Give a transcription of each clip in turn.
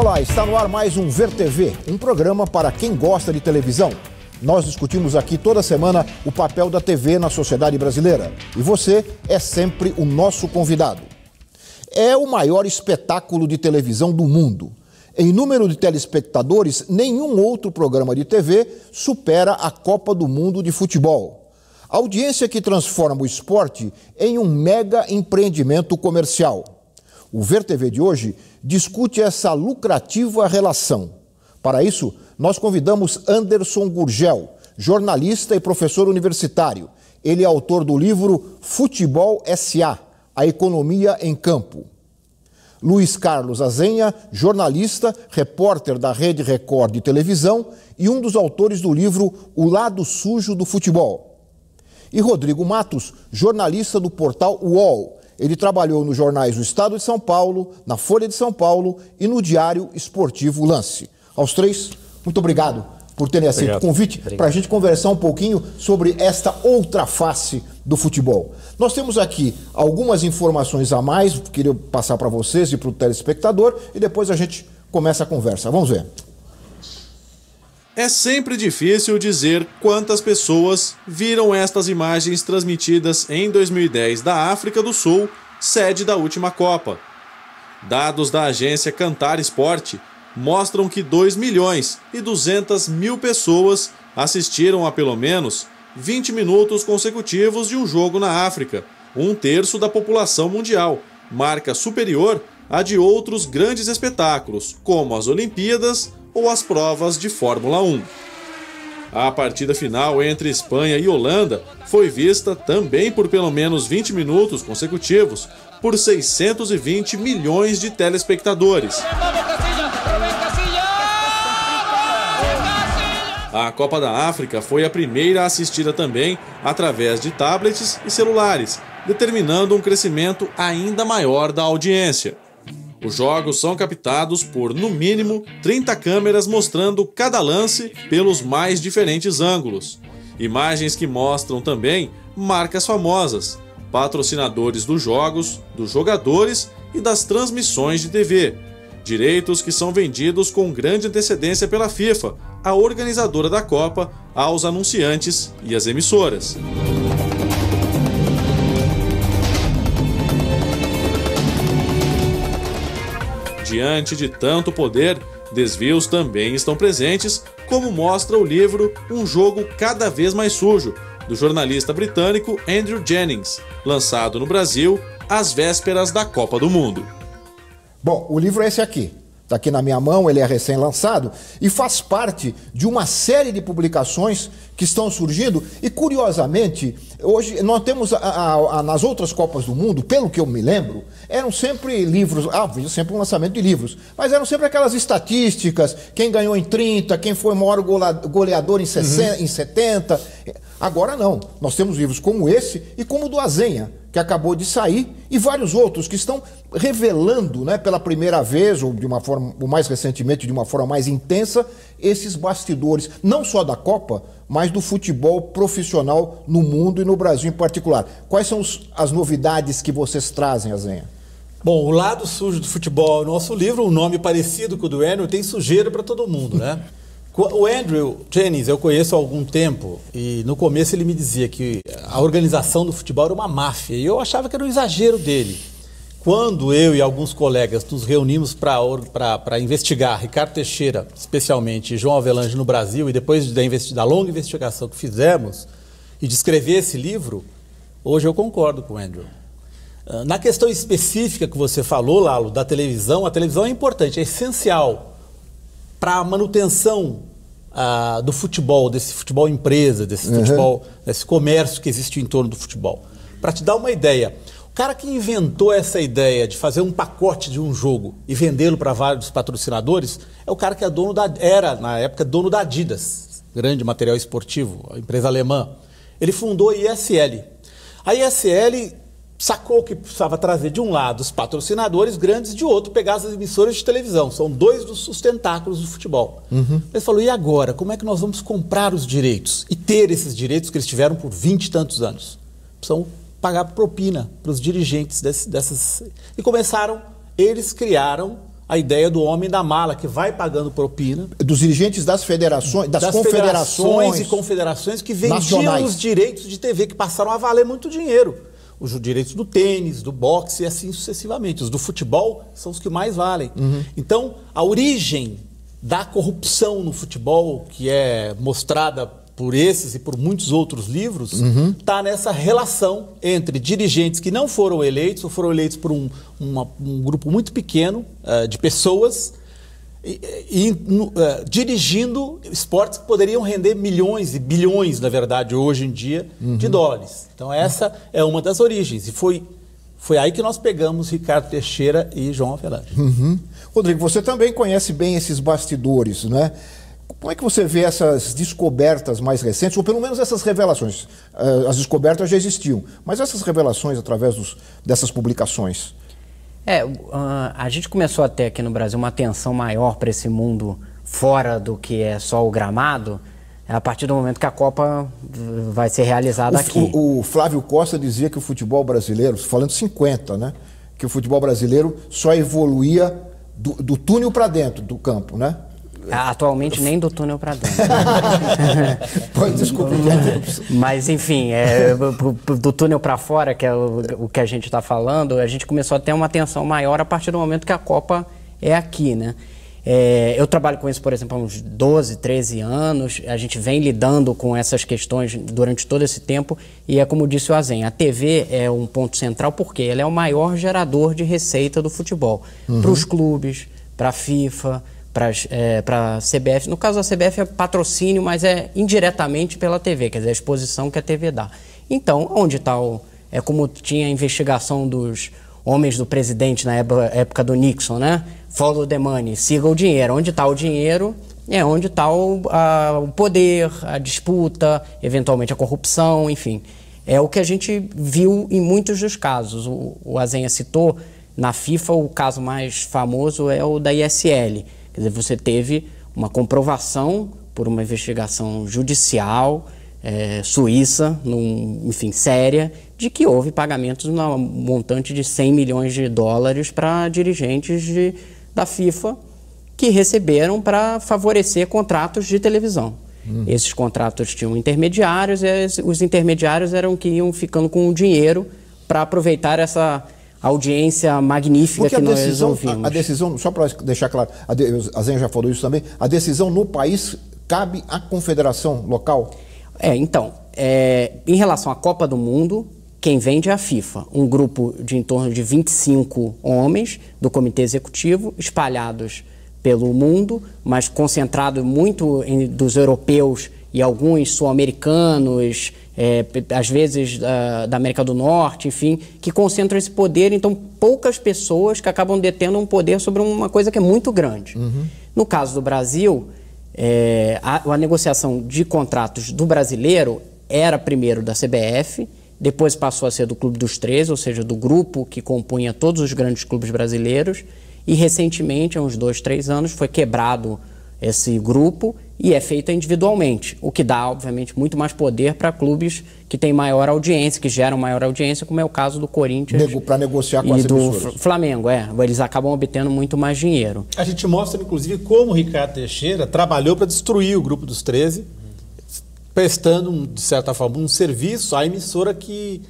Olá, está no ar mais um Ver TV, um programa para quem gosta de televisão. Nós discutimos aqui toda semana o papel da TV na sociedade brasileira. E você é sempre o nosso convidado. É o maior espetáculo de televisão do mundo. Em número de telespectadores, nenhum outro programa de TV supera a Copa do Mundo de futebol. A audiência que transforma o esporte em um mega empreendimento comercial. O Ver TV de hoje discute essa lucrativa relação. Para isso, nós convidamos Anderson Gurgel, jornalista e professor universitário. Ele é autor do livro Futebol S.A., a economia em campo. Luiz Carlos Azenha, jornalista, repórter da Rede Record de televisão e um dos autores do livro O Lado Sujo do Futebol. E Rodrigo Matos, jornalista do portal UOL. Ele trabalhou nos jornais O Estado de São Paulo, na Folha de São Paulo e no Diário Esportivo Lance. Aos três, muito obrigado por terem aceito o convite para a gente conversar um pouquinho sobre esta outra face do futebol. Nós temos aqui algumas informações a mais, queria passar para vocês e para o telespectador, e depois a gente começa a conversa. Vamos ver. É sempre difícil dizer quantas pessoas viram estas imagens transmitidas em 2010 da África do Sul, sede da última Copa. Dados da agência Cantar Esporte mostram que 2.200.000 pessoas assistiram a pelo menos 20 minutos consecutivos de um jogo na África, um terço da população mundial, marca superior à de outros grandes espetáculos, como as Olimpíadas ou as provas de Fórmula 1. A partida final entre Espanha e Holanda foi vista também por pelo menos 20 minutos consecutivos por 620 milhões de telespectadores. A Copa da África foi a primeira assistida também através de tablets e celulares, determinando um crescimento ainda maior da audiência. Os jogos são captados por, no mínimo, 30 câmeras mostrando cada lance pelos mais diferentes ângulos. Imagens que mostram também marcas famosas, patrocinadores dos jogos, dos jogadores e das transmissões de TV. Direitos que são vendidos com grande antecedência pela FIFA, a organizadora da Copa, aos anunciantes e às emissoras. Diante de tanto poder, desvios também estão presentes, como mostra o livro Um Jogo Cada Vez Mais Sujo, do jornalista britânico Andrew Jennings, lançado no Brasil às vésperas da Copa do Mundo. Bom, o livro é esse aqui. Está aqui na minha mão, ele é recém-lançado e faz parte de uma série de publicações que estão surgindo. E, curiosamente, hoje nós temos nas outras Copas do Mundo, pelo que eu me lembro, eram sempre livros, sempre um lançamento de livros, mas eram sempre aquelas estatísticas, quem ganhou em 30, quem foi o maior goleador em 70. Agora não, nós temos livros como esse e como o do Azenha, que acabou de sair, e vários outros que estão revelando, né, pela primeira vez, ou de uma forma, ou mais recentemente, de uma forma mais intensa, esses bastidores, não só da Copa, mas do futebol profissional no mundo e no Brasil em particular. Quais são as novidades que vocês trazem, Azenha? Bom, O Lado Sujo do Futebol é o nosso livro, um nome parecido com o do Andrew, tem sujeira para todo mundo, né? O Andrew Jennings eu conheço há algum tempo e no começo ele me dizia que a organização do futebol era uma máfia e eu achava que era um exagero dele. Quando eu e alguns colegas nos reunimos para investigar Ricardo Teixeira, especialmente, e João Avelange no Brasil, e depois da longa investigação que fizemos e de escrever esse livro, hoje eu concordo com o Andrew. Na questão específica que você falou, Lalo, da televisão, a televisão é importante, é essencial para a manutenção do futebol, desse futebol empresa, desse futebol, desse comércio que existe em torno do futebol. Para te dar uma ideia, o cara que inventou essa ideia de fazer um pacote de um jogo e vendê-lo para vários patrocinadores é o cara que era, na época, dono da Adidas, grande material esportivo, a empresa alemã. Ele fundou a ISL. A ISL sacou que precisava trazer de um lado os patrocinadores grandes, de outro pegar as emissoras de televisão. São dois dos sustentáculos do futebol. Ele falou, e agora? Como é que nós vamos comprar os direitos? E ter esses direitos que eles tiveram por 20 e tantos anos? Precisam pagar propina para os dirigentes dessas... E eles criaram a ideia do homem da mala, que vai pagando propina. Dos dirigentes das federações, das confederações e confederações que vendiam nacionais. Os direitos de TV, que passaram a valer muito dinheiro. Os direitos do tênis, do boxe e assim sucessivamente. Os do futebol são os que mais valem. Então, a origem da corrupção no futebol, que é mostrada por esses e por muitos outros livros, está nessa relação entre dirigentes que não foram eleitos, ou foram eleitos por um grupo muito pequeno de pessoas, dirigindo esportes que poderiam render milhões e bilhões, na verdade, hoje em dia, de dólares. Então essa é uma das origens. E foi aí que nós pegamos Ricardo Teixeira e João Avelange. Rodrigo, você também conhece bem esses bastidores, né? Como é que você vê essas descobertas mais recentes, ou pelo menos essas revelações? As descobertas já existiam, mas essas revelações através dessas publicações? A gente começou a ter aqui no Brasil uma atenção maior para esse mundo fora do que é só o gramado, a partir do momento que a Copa vai ser realizada aqui. O Flávio Costa dizia que o futebol brasileiro, falando 50, né? Que o futebol brasileiro só evoluía do túnel para dentro do campo, né? Atualmente nem do túnel para dentro. Desculpa. Mas enfim, do túnel para fora, que é o que a gente está falando, a gente começou a ter uma atenção maior a partir do momento que a Copa é aqui, né? Eu trabalho com isso, por exemplo, há uns 12, 13 anos, a gente vem lidando com essas questões durante todo esse tempo e é como disse o Azen, a TV é um ponto central porque ela é o maior gerador de receita do futebol, para os clubes, para a FIFA, para a CBF. No caso da CBF é patrocínio, mas é indiretamente pela TV, quer dizer, a exposição que a TV dá. Então, onde está é como tinha a investigação dos homens do presidente na época do Nixon, né? Follow the money, siga o dinheiro. Onde está o dinheiro é onde está o poder, a disputa, eventualmente a corrupção, enfim. É o que a gente viu em muitos dos casos. O Azenha citou, na FIFA o caso mais famoso é o da ISL. Quer dizer, você teve uma comprovação por uma investigação judicial suíça, enfim, séria, de que houve pagamentos no montante de 100 milhões de dólares para dirigentes da FIFA que receberam para favorecer contratos de televisão. Esses contratos tinham intermediários e os intermediários eram que iam ficando com o dinheiro para aproveitar essa audiência magnífica que nós ouvimos. A decisão, só para deixar claro, a Zenha já falou isso também, a decisão no país cabe à confederação local? Então, em relação à Copa do Mundo, quem vende é a FIFA, um grupo de em torno de 25 homens do comitê executivo, espalhados pelo mundo, mas concentrado muito dos europeus e alguns sul-americanos, às vezes da América do Norte, enfim, que concentram esse poder. Então, poucas pessoas que acabam detendo um poder sobre uma coisa que é muito grande. No caso do Brasil, a negociação de contratos do brasileiro era primeiro da CBF, depois passou a ser do Clube dos 13, ou seja, do grupo que compunha todos os grandes clubes brasileiros, e recentemente, há uns 2, 3 anos, foi quebrado esse grupo e é feita individualmente, o que dá, obviamente, muito mais poder para clubes que têm maior audiência, que geram maior audiência, como é o caso do Corinthians para negociar com as emissoras. Do Flamengo, eles acabam obtendo muito mais dinheiro. A gente mostra, inclusive, como o Ricardo Teixeira trabalhou para destruir o Grupo dos 13, prestando, de certa forma, um serviço à emissora que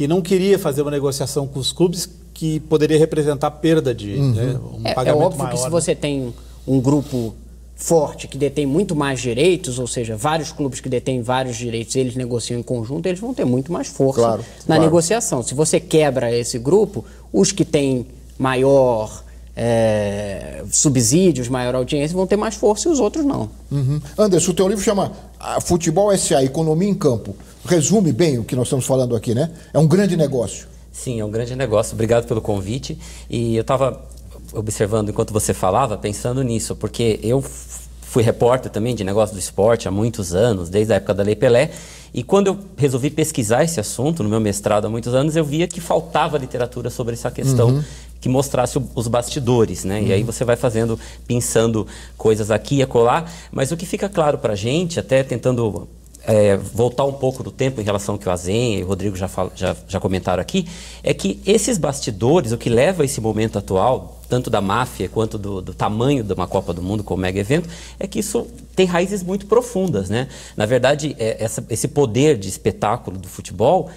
não queria fazer uma negociação com os clubes que poderia representar perda de um pagamento é óbvio maior, que se você tem um grupo forte que detém muito mais direitos, ou seja, vários clubes que detêm vários direitos, eles negociam em conjunto, eles vão ter muito mais força na negociação. Se você quebra esse grupo, os que têm maior subsídios, maior audiência, vão ter mais força e os outros não. Anderson, o teu livro chama Futebol S.A. Economia em Campo. Resume bem o que nós estamos falando aqui, né? É um grande negócio. Sim, é um grande negócio. Obrigado pelo convite. E eu estava observando enquanto você falava, pensando nisso, porque eu fui repórter também de negócio do esporte há muitos anos, desde a época da Lei Pelé, e quando eu resolvi pesquisar esse assunto no meu mestrado há muitos anos, eu via que faltava literatura sobre essa questão que mostrasse os bastidores, né? E aí você vai pensando coisas aqui e acolá, mas o que fica claro para a gente, até tentando voltar um pouco do tempo em relação ao que o Azenha e o Rodrigo já comentaram aqui, é que esses bastidores, o que leva a esse momento atual tanto da máfia quanto do tamanho de uma Copa do Mundo como mega evento, é que isso tem raízes muito profundas, né? Na verdade, esse poder de espetáculo do futebol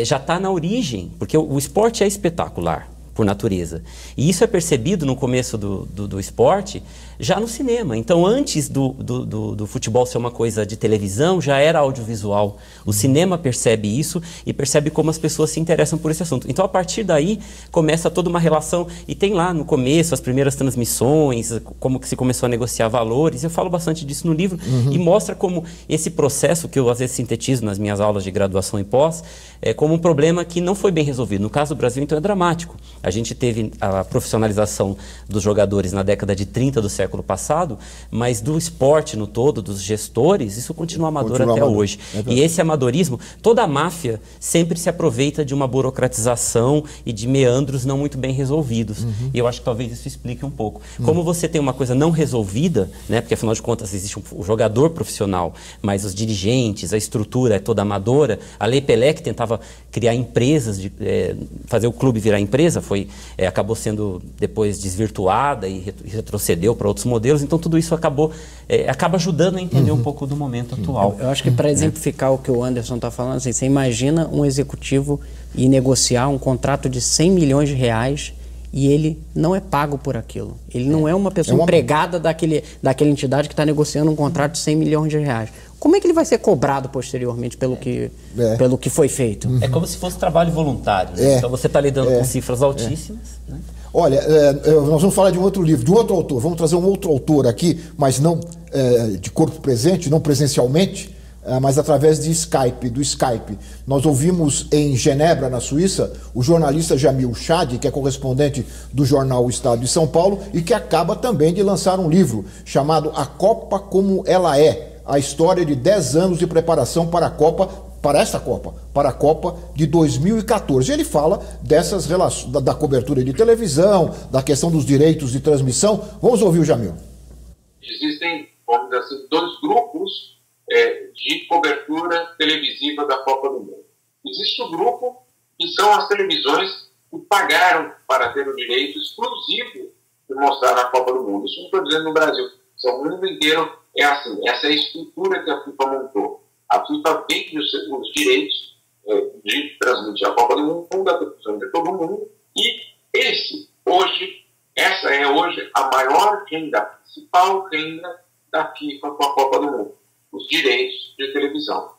já está na origem, porque o esporte é espetacular por natureza. E isso é percebido no começo do esporte já no cinema. Então, antes do futebol ser uma coisa de televisão, já era audiovisual. O cinema percebe isso e percebe como as pessoas se interessam por esse assunto. Então, a partir daí, começa toda uma relação. E tem lá no começo as primeiras transmissões, como que se começou a negociar valores. Eu falo bastante disso no livro e mostra como esse processo, que eu às vezes sintetizo nas minhas aulas de graduação e pós, como um problema que não foi bem resolvido. No caso do Brasil, então, é dramático. A gente teve a profissionalização dos jogadores na década de 30 do século passado, mas do esporte no todo, dos gestores, isso continua amador até hoje. E esse amadorismo, toda a máfia sempre se aproveita de uma burocratização e de meandros não muito bem resolvidos. E eu acho que talvez isso explique um pouco. Como você tem uma coisa não resolvida, né, porque afinal de contas existe um jogador profissional, mas os dirigentes, a estrutura é toda amadora. A Lei Pelé, que tentava criar empresas, fazer o clube virar empresa, acabou sendo depois desvirtuada e retrocedeu para outros modelos, então tudo isso acaba ajudando a entender um pouco do momento atual. Eu acho que para exemplificar o que o Anderson está falando, assim, você imagina um executivo ir negociar um contrato de 100 milhões de reais e ele não é pago por aquilo. Ele não é uma pessoa empregada daquela entidade que está negociando um contrato de 100 milhões de reais. Como é que ele vai ser cobrado posteriormente pelo que foi feito? É como se fosse trabalho voluntário, né? Então você está lidando com cifras altíssimas, né? Olha, nós vamos falar de um outro livro, de um outro autor. Vamos trazer um outro autor aqui, mas não de corpo presente, não presencialmente, mas através do Skype. Nós ouvimos em Genebra, na Suíça, o jornalista Jamil Chad, que é correspondente do jornal O Estado de São Paulo e que acaba também de lançar um livro chamado A Copa Como Ela É, a história de 10 anos de preparação para a Copa de 2014. Ele fala dessas relações, da cobertura de televisão, da questão dos direitos de transmissão. Vamos ouvir o Jamil. Existem, vamos dizer assim, 2 grupos de cobertura televisiva da Copa do Mundo. Existe o grupo que são as televisões que pagaram para ter o direito exclusivo de mostrar a Copa do Mundo. Isso não estou dizendo no Brasil. O mundo inteiro é assim. Essa é a estrutura que a FIFA montou. A FIFA vende os direitos de transmitir a Copa do Mundo, a televisão de todo mundo, e essa é hoje a maior renda, a principal renda da FIFA com a Copa do Mundo, os direitos de televisão.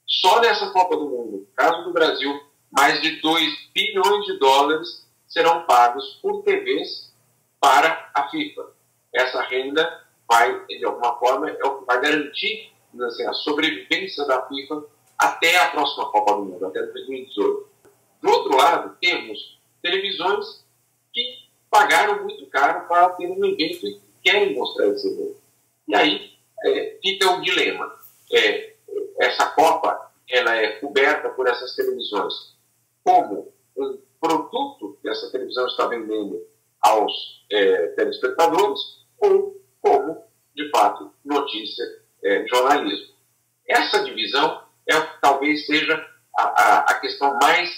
Só nessa Copa do Mundo, no caso do Brasil, mais de 2 bilhões de dólares serão pagos por TVs para a FIFA. Essa renda vai, de alguma forma, é o que vai garantir, assim, a sobrevivência da FIFA até a próxima Copa do Mundo, até 2018. Do outro lado, temos televisões que pagaram muito caro para ter um evento e querem mostrar esse evento. E aí fica um dilema. Essa Copa ela é coberta por essas televisões como um produto que essa televisão está vendendo aos telespectadores ou como, de fato, notícia, jornalismo. Essa divisão talvez seja a questão mais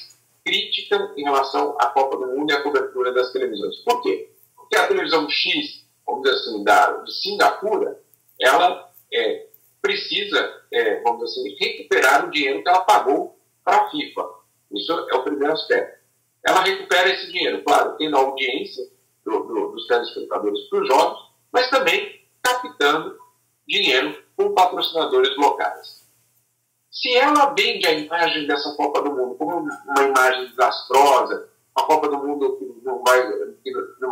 crítica em relação à Copa do Mundo e à cobertura das televisões. Por quê? Porque a televisão X, vamos dizer assim, de Singapura, ela precisa, vamos dizer assim, recuperar o dinheiro que ela pagou para a FIFA. Isso é o primeiro aspecto. Ela recupera esse dinheiro, claro, tendo a audiência dos telespectadores para os jogos, mas também captando dinheiro com patrocinadores locais. Se ela vende a imagem dessa Copa do Mundo como uma imagem desastrosa, uma Copa do Mundo que não vai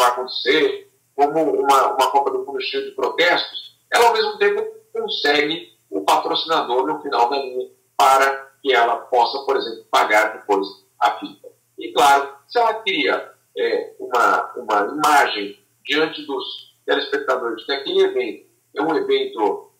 acontecer, como uma Copa do Mundo cheia de protestos, ela ao mesmo tempo consegue o patrocinador no final da linha para que ela possa, por exemplo, pagar depois a FIFA. E claro, se ela cria uma imagem diante dos telespectadores que aquele evento é um evento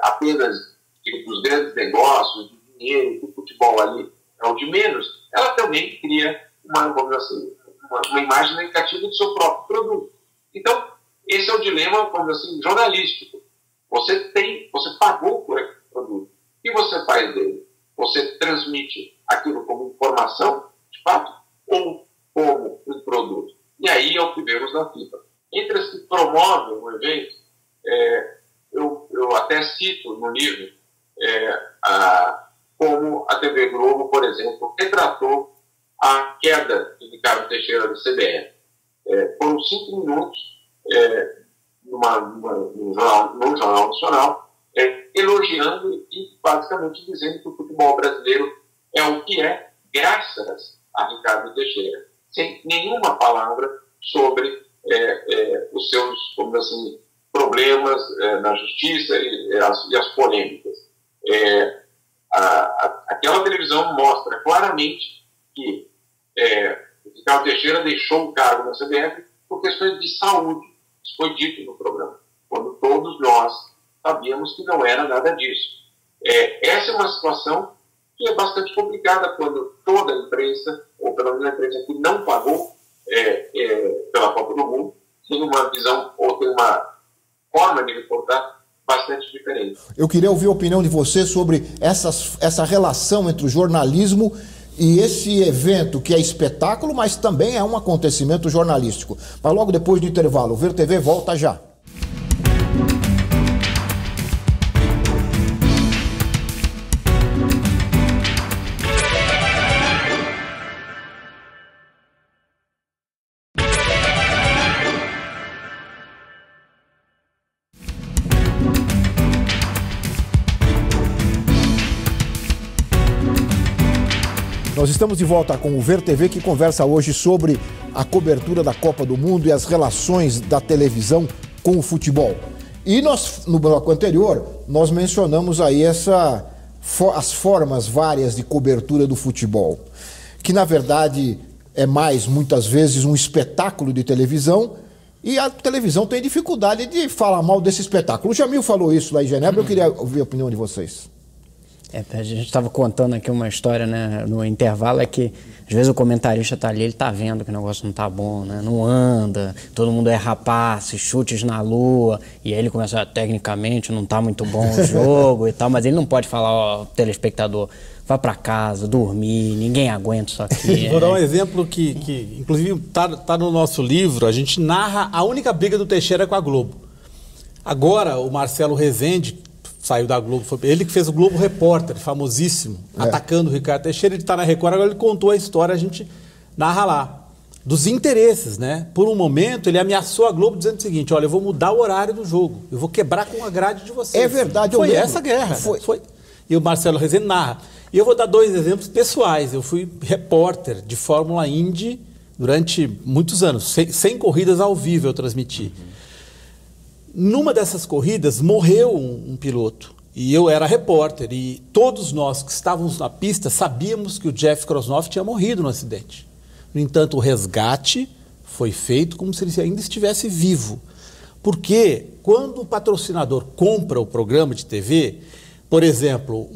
apenas dos grandes negócios, de dinheiro, que o futebol ali é o de menos, ela também cria uma imagem negativa do seu próprio produto. Então, esse é o dilema, vamos dizer assim, jornalístico. Você pagou por aquele produto. O que você faz dele? Você transmite aquilo como informação, de fato, ou como um produto? E aí é o que vemos na FIFA. Entre as que promovem o evento, eu até cito no livro como a TV Globo, por exemplo, retratou a queda de Ricardo Teixeira do CBF. Foram 5 minutos num jornal nacional, elogiando e basicamente dizendo que o futebol brasileiro é o que é graças a Ricardo Teixeira, sem nenhuma palavra sobre os seus, como assim, problemas na justiça e as polêmicas. Aquela televisão mostra claramente que Ricardo Teixeira deixou o cargo na CBF por questões de saúde. Isso foi dito no programa, quando todos nós sabíamos que não era nada disso. Essa é uma situação que é bastante complicada quando toda a imprensa, ou pelo menos a imprensa que não pagou pela Copa do Mundo, tem uma visão ou tem uma forma de reportar bastante diferente. Eu queria ouvir a opinião de você sobre essa relação entre o jornalismo e esse evento que é espetáculo, mas também é um acontecimento jornalístico. Mas logo depois do intervalo, o VerTV volta já. Nós estamos de volta com o VerTV, que conversa hoje sobre a cobertura da Copa do Mundo e as relações da televisão com o futebol. E nós, no bloco anterior, nós mencionamos aí as formas várias de cobertura do futebol, que na verdade é mais, muitas vezes, um espetáculo de televisão, e a televisão tem dificuldade de falar mal desse espetáculo. O Jamil falou isso lá em Genebra, eu queria ouvir a opinião de vocês. A gente estava contando aqui uma história, né, no intervalo, é que às vezes o comentarista está ali, ele está vendo que o negócio não está bom, né, não anda, todo mundo é rapaz, chutes na lua, e aí ele começa, tecnicamente não está muito bom o jogo e tal, mas ele não pode falar, ó, telespectador, vá para casa, dormir, ninguém aguenta isso aqui. Vou dar um exemplo que inclusive tá no nosso livro, a gente narra a única briga do Teixeira com a Globo. Agora o Marcelo Rezende saiu da Globo, foi ele que fez o Globo Repórter, famosíssimo, atacando o Ricardo Teixeira. Ele está na Record, agora ele contou a história, a gente narra lá. Dos interesses, né? Por um momento, ele ameaçou a Globo dizendo o seguinte, olha, eu vou mudar o horário do jogo, eu vou quebrar com a grade de vocês. É verdade, Foi essa guerra. Foi. E o Marcelo Rezende narra. E eu vou dar 2 exemplos pessoais. Eu fui repórter de Fórmula Indy durante muitos anos, 100 corridas ao vivo eu transmiti. Numa dessas corridas, morreu um piloto, e eu era repórter, e todos nós que estávamos na pista sabíamos que o Jeff Krosnoff tinha morrido no acidente. No entanto, o resgate foi feito como se ele ainda estivesse vivo. Porque quando o patrocinador compra o programa de TV, por exemplo,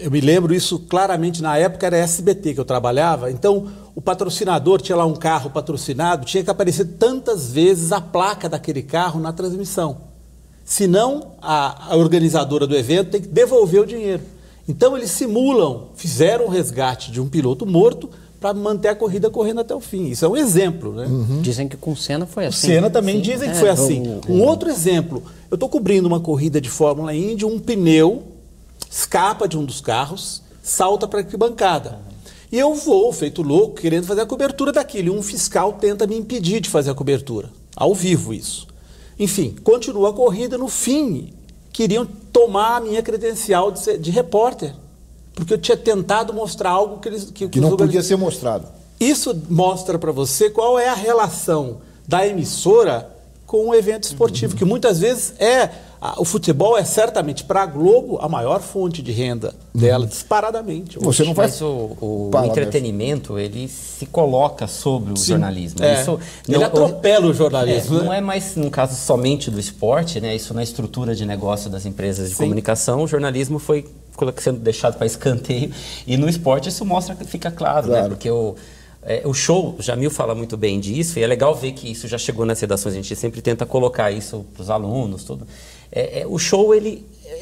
eu me lembro isso claramente, na época era SBT que eu trabalhava, então o patrocinador tinha lá um carro patrocinado, tinha que aparecer tantas vezes a placa daquele carro na transmissão. Senão, a organizadora do evento tem que devolver o dinheiro. Então eles simulam, fizeram o resgate de um piloto morto para manter a corrida correndo até o fim. Isso é um exemplo, né? Dizem que com o Senna foi assim. O Senna também dizem que foi assim. Um outro exemplo, eu estou cobrindo uma corrida de Fórmula Indy, um pneu escapa de um dos carros, salta para a arquibancada. E eu vou, feito louco, querendo fazer a cobertura daquilo. E um fiscal tenta me impedir de fazer a cobertura. Ao vivo isso. Enfim, continua a corrida. No fim, queriam tomar a minha credencial de repórter. Porque eu tinha tentado mostrar algo que não podia ser mostrado. Isso mostra para você qual é a relação da emissora com o evento esportivo, que muitas vezes o futebol é certamente para a Globo a maior fonte de renda dela, disparadamente. Você não vai... Mas o entretenimento, ele se coloca sobre o jornalismo. Ele atropela o jornalismo. Não é mais, no caso, somente do esporte, né? Isso na estrutura de negócio das empresas de comunicação, o jornalismo foi sendo deixado para escanteio, e no esporte isso fica claro. Né? Porque o show, o Jamil fala muito bem disso, e é legal ver que isso já chegou nas redações, a gente sempre tenta colocar isso para os alunos, tudo. O show,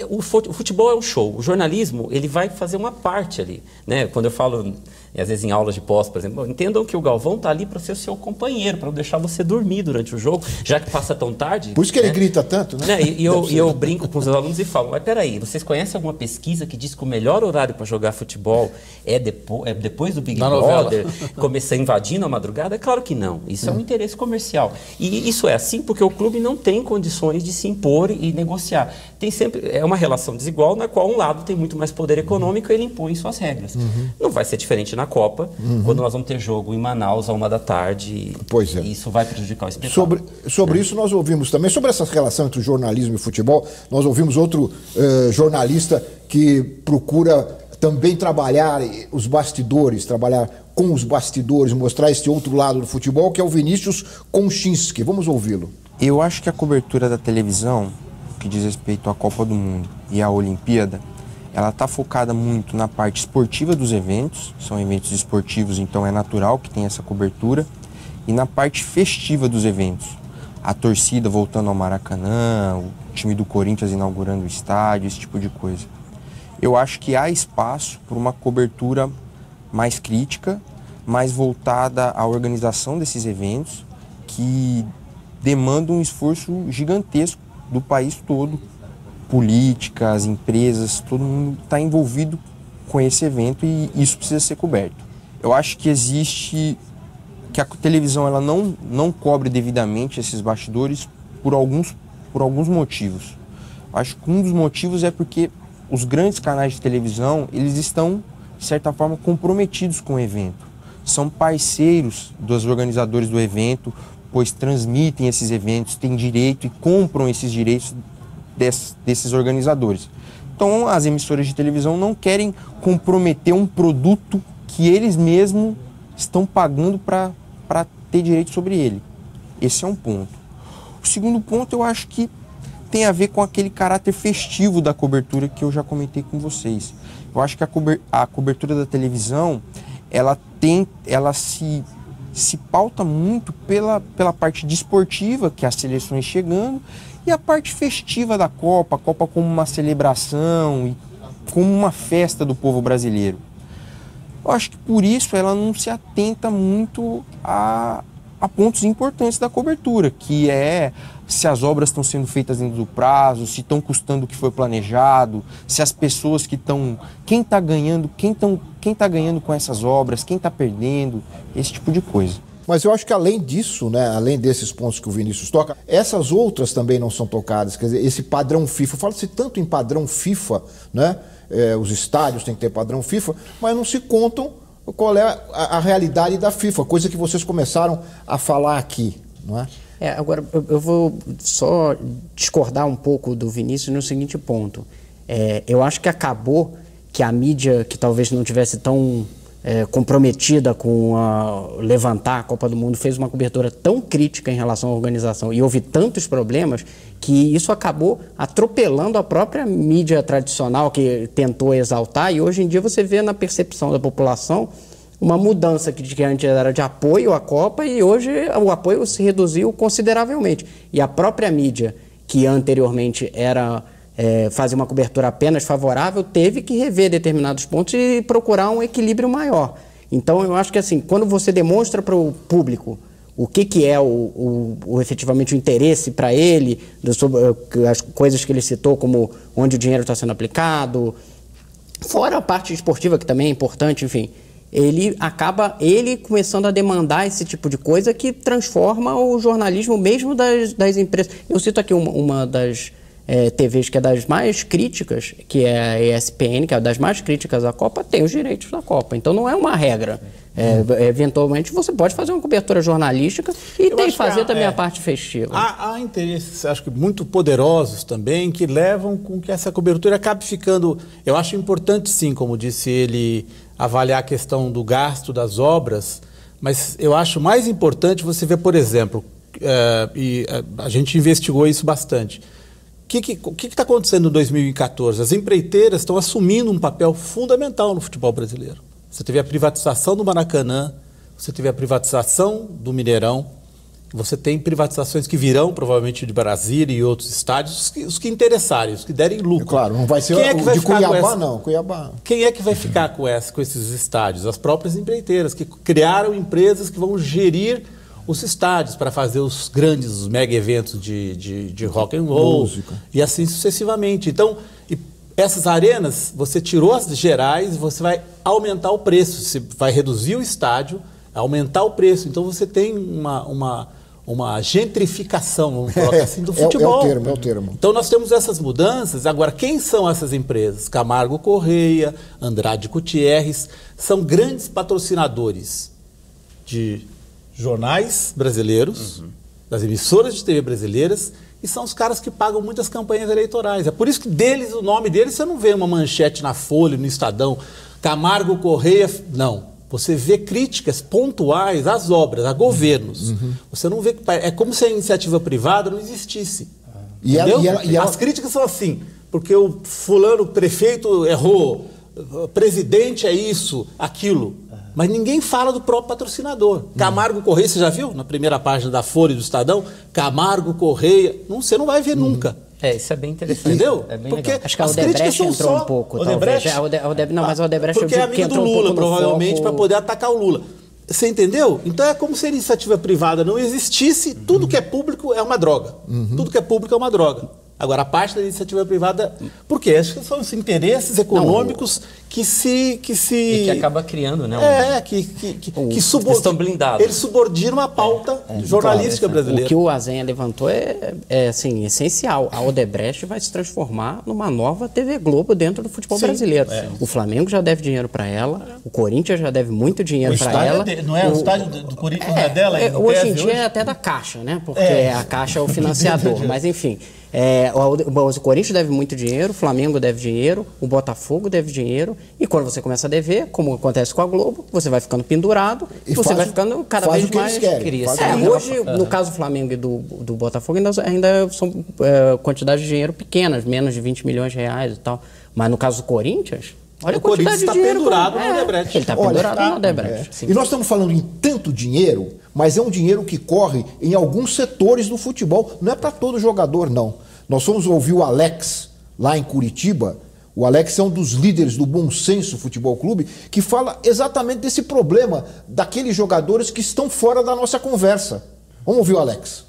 o futebol é um show, o jornalismo, ele vai fazer uma parte ali, né? Quando eu falo e às vezes em aulas de pós, por exemplo, entendam que o Galvão está ali para ser o seu companheiro, para não deixar você dormir durante o jogo, já que passa tão tarde. Por isso que ele grita tanto, né? E eu brinco com os alunos e falo, mas peraí, vocês conhecem alguma pesquisa que diz que o melhor horário para jogar futebol é depois do Big Brother, começar invadindo a madrugada? É claro que não. Isso é um interesse comercial. E isso é assim porque o clube não tem condições de se impor e negociar. Tem sempre, é uma relação desigual na qual um lado tem muito mais poder econômico e ele impõe suas regras. Não vai ser diferente na Copa, quando nós vamos ter jogo em Manaus à 1h. Pois é. E isso vai prejudicar o espetáculo. Sobre isso nós ouvimos também, sobre essa relação entre o jornalismo e o futebol, nós ouvimos outro jornalista que procura também trabalhar os bastidores, trabalhar com os bastidores, mostrar esse outro lado do futebol, que é o Vinícius Konchinski. Vamos ouvi-lo. Eu acho que a cobertura da televisão, que diz respeito à Copa do Mundo e à Olimpíada, ela está focada muito na parte esportiva dos eventos, são eventos esportivos, então é natural que tenha essa cobertura, e na parte festiva dos eventos, a torcida voltando ao Maracanã, o time do Corinthians inaugurando o estádio, esse tipo de coisa. Eu acho que há espaço para uma cobertura mais crítica, mais voltada à organização desses eventos, que demandam um esforço gigantesco do país todo. Políticas, empresas, todo mundo está envolvido com esse evento e isso precisa ser coberto. Eu acho que que a televisão ela não cobre devidamente esses bastidores por alguns motivos. Eu acho que um dos motivos é porque os grandes canais de televisão, eles estão, de certa forma, comprometidos com o evento. São parceiros dos organizadores do evento, pois transmitem esses eventos, têm direito e compram esses direitos desses organizadores. Então, as emissoras de televisão não querem comprometer um produto que eles mesmos estão pagando para ter direito sobre ele. Esse é um ponto. O segundo ponto, eu acho que tem a ver com aquele caráter festivo da cobertura que eu já comentei com vocês. Eu acho que a cobertura da televisão, ela se pauta muito pela parte desportiva, que é as seleções chegando, e a parte festiva da Copa, a Copa como uma celebração e como uma festa do povo brasileiro. Eu acho que por isso ela não se atenta muito a pontos importantes da cobertura, que é se as obras estão sendo feitas dentro do prazo, se estão custando o que foi planejado, se as pessoas que estão... Quem está ganhando com essas obras, quem está perdendo, esse tipo de coisa. Mas eu acho que além disso, né, além desses pontos que o Vinícius toca, essas outras também não são tocadas. Quer dizer, esse padrão FIFA, fala-se tanto em padrão FIFA, né? Os estádios têm que ter padrão FIFA, mas não se contam qual é a realidade da FIFA, coisa que vocês começaram a falar aqui, não é? Agora, eu vou só discordar um pouco do Vinícius no seguinte ponto. Eu acho que acabou que a mídia, que talvez não tivesse tão comprometida com levantar a Copa do Mundo, fez uma cobertura tão crítica em relação à organização e houve tantos problemas que isso acabou atropelando a própria mídia tradicional que tentou exaltar, e hoje em dia você vê na percepção da população uma mudança que antes era de apoio à Copa e hoje o apoio se reduziu consideravelmente. E a própria mídia, que anteriormente fazia uma cobertura apenas favorável, teve que rever determinados pontos e procurar um equilíbrio maior. Então eu acho que assim, quando você demonstra para o público o que é efetivamente o interesse para ele, sobre as coisas que ele citou, como onde o dinheiro está sendo aplicado, fora a parte esportiva, que também é importante, enfim, ele acaba começando a demandar esse tipo de coisa que transforma o jornalismo mesmo das empresas. Eu cito aqui uma das TVs que é das mais críticas, que é a ESPN, que é das mais críticas à Copa, tem os direitos da Copa. Então não é uma regra. Eventualmente você pode fazer uma cobertura jornalística e tem que fazer também a parte festiva. Há interesses, acho que muito poderosos também, que levam com que essa cobertura acabe ficando... Eu acho importante, sim, como disse ele, avaliar a questão do gasto das obras, mas eu acho mais importante você ver, por exemplo, a gente investigou isso bastante. O que está acontecendo em 2014? As empreiteiras estão assumindo um papel fundamental no futebol brasileiro. Você teve a privatização do Maracanã, você teve a privatização do Mineirão, você tem privatizações que virão, provavelmente de Brasília e outros estádios, os que interessarem, os que derem lucro. Claro, não vai ser o de Cuiabá, não. Cuiabá. Quem é que vai ficar com esses estádios? As próprias empreiteiras, que criaram empresas que vão gerir os estádios para fazer os grandes, os mega eventos de rock and roll, música, e assim sucessivamente. Então, essas arenas, você tirou as gerais, você vai aumentar o preço, você vai reduzir o estádio, aumentar o preço. Então você tem uma gentrificação, vamos colocar assim, do futebol. É o termo. Então nós temos essas mudanças. Agora, quem são essas empresas? Camargo Correia, Andrade Gutierrez, são grandes patrocinadores de jornais brasileiros, das emissoras de TV brasileiras, e são os caras que pagam muitas campanhas eleitorais. É por isso que o nome deles, você não vê uma manchete na Folha, no Estadão, Camargo Correia, não. Você vê críticas pontuais às obras, a governos. Você não vê. É como se a iniciativa privada não existisse. Entendeu? As críticas são assim, porque o fulano, o prefeito errou, o presidente é isso, aquilo. Mas ninguém fala do próprio patrocinador. Camargo Correia, você já viu? Na primeira página da Folha e do Estadão, Camargo Correia. Você não vai ver nunca. Isso é bem interessante. Entendeu? É bem porque legal. Acho que a Odebrecht entrou um pouco. Odebrecht? Não, mas a Odebrecht porque é amigo do Lula, provavelmente, para poder atacar o Lula. Você entendeu? Então é como se a iniciativa privada não existisse, tudo que é público é uma droga. Tudo que é público é uma droga. Agora, a parte da iniciativa privada... Por quê? Acho que são os interesses econômicos que se... E que acaba criando, né? Estão blindados. Eles subordinam a pauta jornalística brasileira. O que o Azenha levantou é assim, essencial. A Odebrecht vai se transformar numa nova TV Globo dentro do futebol brasileiro. O Flamengo já deve dinheiro para ela, o Corinthians já deve muito dinheiro para ela. Não é o estádio do Corinthians não é dela? Hoje em dia é até da Caixa, né? Porque a Caixa é o financiador. Mas, enfim... o Corinthians deve muito dinheiro, o Flamengo deve dinheiro, o Botafogo deve dinheiro, e quando você começa a dever, como acontece com a Globo, você vai ficando pendurado e você vai ficando cada vez mais... Hoje, no caso do Flamengo e do Botafogo, ainda são quantidades de dinheiro pequenas, menos de 20 milhões de reais e tal. Mas no caso do Corinthians... Olha, o Corinthians está pendurado no Odebrecht. Ele está pendurado no Odebrecht. E nós estamos falando em tanto dinheiro, mas é um dinheiro que corre em alguns setores do futebol. Não é para todo jogador, não. Nós fomos ouvir o Alex, lá em Curitiba. O Alex é um dos líderes do Bom Senso Futebol Clube, que fala exatamente desse problema daqueles jogadores que estão fora da nossa conversa. Vamos ouvir o Alex.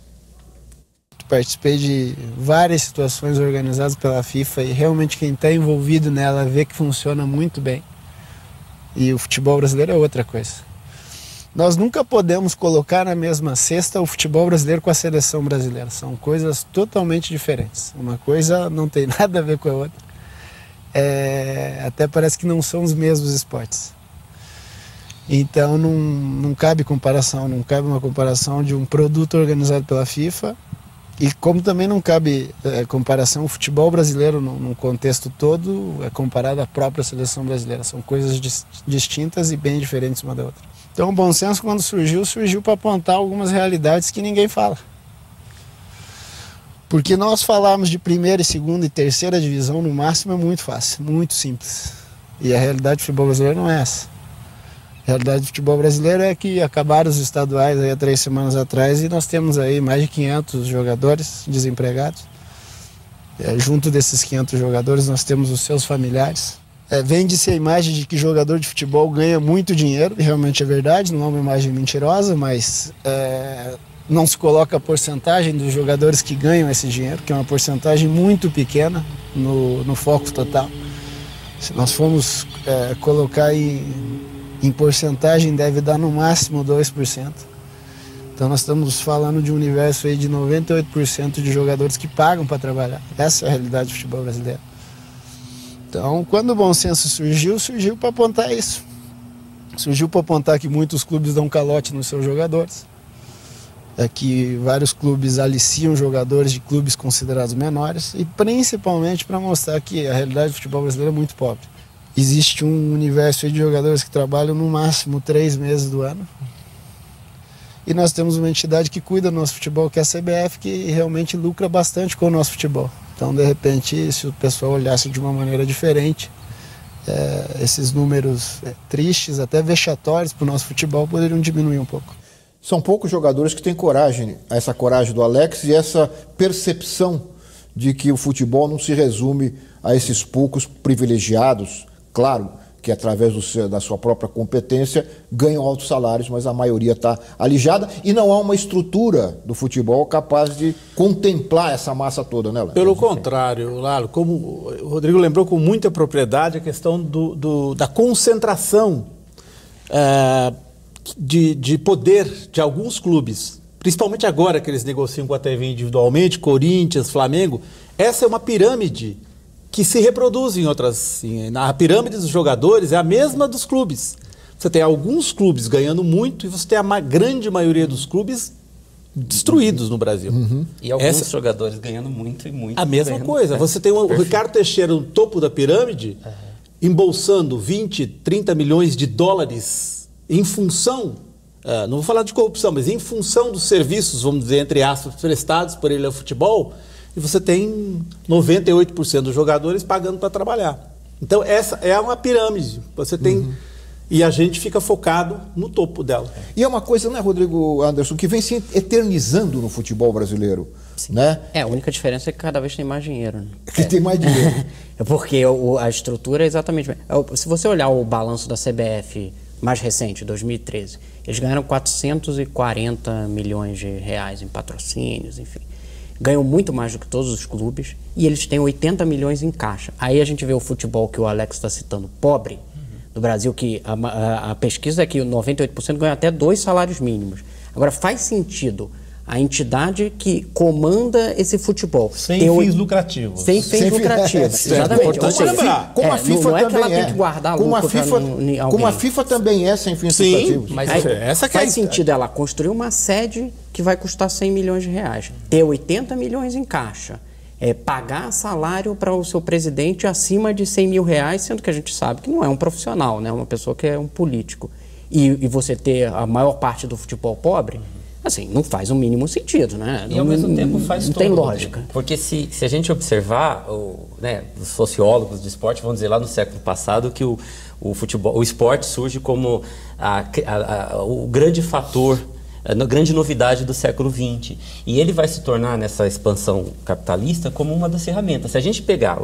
Participei de várias situações organizadas pela FIFA e realmente quem está envolvido nela vê que funciona muito bem. E o futebol brasileiro é outra coisa. Nós nunca podemos colocar na mesma cesta o futebol brasileiro com a seleção brasileira. São coisas totalmente diferentes. Uma coisa não tem nada a ver com a outra. Até parece que não são os mesmos esportes. Então não cabe comparação, não cabe uma comparação de um produto organizado pela FIFA. E como também não cabe comparação, o futebol brasileiro num contexto todo é comparado à própria seleção brasileira. São coisas distintas e bem diferentes uma da outra. Então o Bom Senso, quando surgiu para apontar algumas realidades que ninguém fala. Porque nós falarmos de primeira, segunda e terceira divisão no máximo é muito fácil, muito simples. E a realidade do futebol brasileiro não é essa. A realidade do futebol brasileiro é que acabaram os estaduais aí há 3 semanas atrás e nós temos aí mais de 500 jogadores desempregados. Junto desses 500 jogadores nós temos os seus familiares. Vende-se a imagem de que jogador de futebol ganha muito dinheiro, e realmente é verdade, não é uma imagem mentirosa, mas não se coloca a porcentagem dos jogadores que ganham esse dinheiro, que é uma porcentagem muito pequena no foco total. Se nós formos colocar em porcentagem, deve dar no máximo 2%. Então nós estamos falando de um universo aí de 98% de jogadores que pagam para trabalhar. Essa é a realidade do futebol brasileiro. Então, quando o Bom Senso surgiu para apontar isso. Surgiu para apontar que muitos clubes dão calote nos seus jogadores. Que vários clubes aliciam jogadores de clubes considerados menores. E principalmente para mostrar que a realidade do futebol brasileiro é muito pobre. Existe um universo aí de jogadores que trabalham no máximo 3 meses do ano. E nós temos uma entidade que cuida do nosso futebol, que é a CBF, que realmente lucra bastante com o nosso futebol. Então, de repente, se o pessoal olhasse de uma maneira diferente, esses números tristes, até vexatórios para o nosso futebol, poderiam diminuir um pouco. São poucos jogadores que têm coragem, essa coragem do Alex e essa percepção de que o futebol não se resume a esses poucos privilegiados, claro, que através da sua própria competência ganham altos salários, mas a maioria está alijada e não há uma estrutura do futebol capaz de contemplar essa massa toda, né, Léo? Pelo contrário, Lalo, como o Rodrigo lembrou com muita propriedade a questão da concentração de poder de alguns clubes, principalmente agora que eles negociam com a TV individualmente, Corinthians, Flamengo. Essa é uma pirâmide que se reproduz em outras... A pirâmide dos jogadores é a mesma dos clubes. Você tem alguns clubes ganhando muito e você tem a grande maioria dos clubes destruídos no Brasil. E alguns jogadores ganhando muito e muito. A mesma coisa. Você tem o Ricardo Teixeira no topo da pirâmide, embolsando 20, 30 milhões de dólares em função, não vou falar de corrupção, mas em função dos serviços, vamos dizer, entre aspas, prestados por ele ao futebol, e você tem 98% dos jogadores pagando para trabalhar. Então, essa é uma pirâmide. Você tem... E a gente fica focado no topo dela. E é uma coisa, né, Rodrigo Anderson, que vem se eternizando no futebol brasileiro. Né? A única diferença é que cada vez tem mais dinheiro. Né? Que tem mais dinheiro. É porque a estrutura é exatamente... Se você olhar o balanço da CBF mais recente, 2013, eles ganharam 440 milhões de reais em patrocínios, enfim. Ganham muito mais do que todos os clubes e eles têm 80 milhões em caixa. Aí a gente vê o futebol que o Alex está citando, pobre, do Brasil, que a pesquisa é que 98% ganha até 2 salários mínimos. Agora, faz sentido a entidade que comanda esse futebol sem fins lucrativos. Sem fins lucrativos, exatamente. Como a FIFA não é também que ela tem que guardar lucro como a FIFA também é sem fins lucrativos. Mas faz sentido ela construir uma sede que vai custar 100 milhões de reais, ter 80 milhões em caixa, pagar salário para o seu presidente acima de 100 mil reais, sendo que a gente sabe que não é um profissional, né? Uma pessoa que é um político. E você ter a maior parte do futebol pobre, assim, não faz o mínimo sentido, né? E ao mesmo tempo faz não todo. Tem lógica. Porque se a gente observar, os sociólogos de esporte vão dizer lá no século passado que o esporte surge como o grande fator, a grande novidade do século XX. E ele vai se tornar, nessa expansão capitalista, como uma das ferramentas. Se a gente pegar,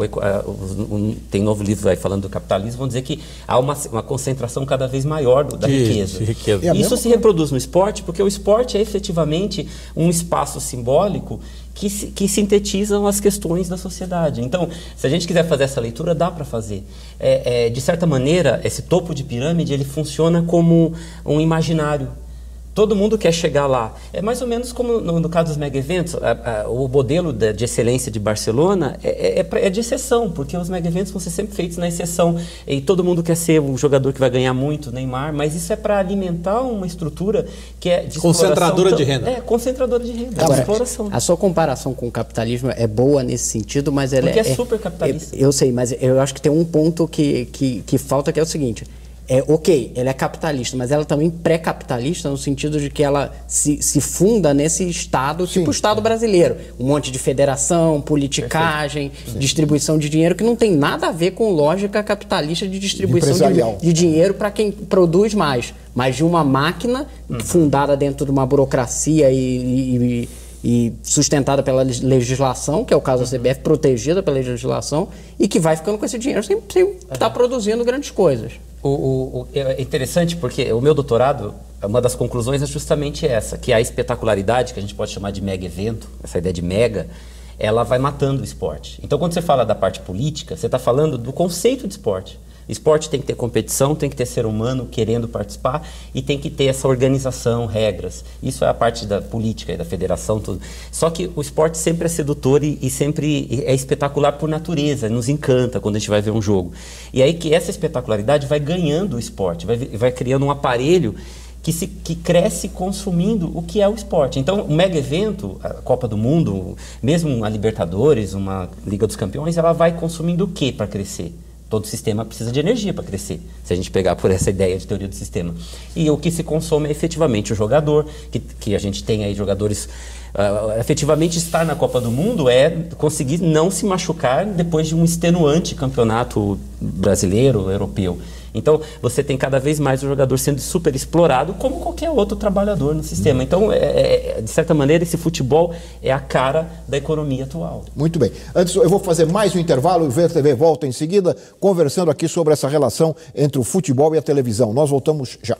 tem um novo livro aí falando do capitalismo, vão dizer que há uma concentração cada vez maior da riqueza. Isso se reproduz no esporte, porque o esporte é efetivamente um espaço simbólico que sintetizam as questões da sociedade. Então, se a gente quiser fazer essa leitura, dá para fazer. De certa maneira, esse topo de pirâmide, ele funciona como um imaginário. Todo mundo quer chegar lá. É mais ou menos como no caso dos mega-eventos. O modelo de excelência de Barcelona é de exceção, porque os mega-eventos vão ser sempre feitos na exceção. E todo mundo quer ser um jogador que vai ganhar muito, Neymar, mas isso é para alimentar uma estrutura que é de concentradora de renda. Concentradora de renda. Agora, exploração. A sua comparação com o capitalismo é boa nesse sentido, mas ela porque é super capitalista. Eu sei, mas eu acho que tem um ponto que falta, que é o seguinte... Ok, ela é capitalista, mas ela também pré-capitalista no sentido de que ela se funda nesse Estado, tipo o Estado brasileiro. Um monte de federação, politicagem, distribuição de dinheiro, que não tem nada a ver com lógica capitalista de distribuição de dinheiro para quem produz mais. Mas de uma máquina fundada dentro de uma burocracia e sustentada pela legislação, que é o caso da CBF, protegida pela legislação, e que vai ficando com esse dinheiro sem estar produzindo grandes coisas. É interessante porque o meu doutorado, uma das conclusões é justamente essa, que a espetacularidade, que a gente pode chamar de mega evento, essa ideia de mega, ela vai matando o esporte. Então, quando você fala da parte política, você está falando do conceito de esporte. Esporte tem que ter competição, tem que ter ser humano querendo participar e tem que ter essa organização, regras. Isso é a parte da política e da federação, tudo. Só que o esporte sempre é sedutor e sempre é espetacular por natureza, nos encanta quando a gente vai ver um jogo. E aí que essa espetacularidade vai ganhando o esporte, vai criando um aparelho que cresce consumindo o que é o esporte. Então, o mega evento, a Copa do Mundo, mesmo a Libertadores, uma Liga dos Campeões, ela vai consumindo o que para crescer? Todo sistema precisa de energia para crescer, se a gente pegar por essa ideia de teoria do sistema. E o que se consome é efetivamente o jogador, que a gente tem aí jogadores... efetivamente estar na Copa do Mundo é conseguir não se machucar depois de um extenuante campeonato brasileiro, europeu. Então, você tem cada vez mais o jogador sendo super explorado, como qualquer outro trabalhador no sistema. Então, de certa maneira, esse futebol é a cara da economia atual. Muito bem. Antes, eu vou fazer mais um intervalo e o VTV volta em seguida, conversando aqui sobre essa relação entre o futebol e a televisão. Nós voltamos já.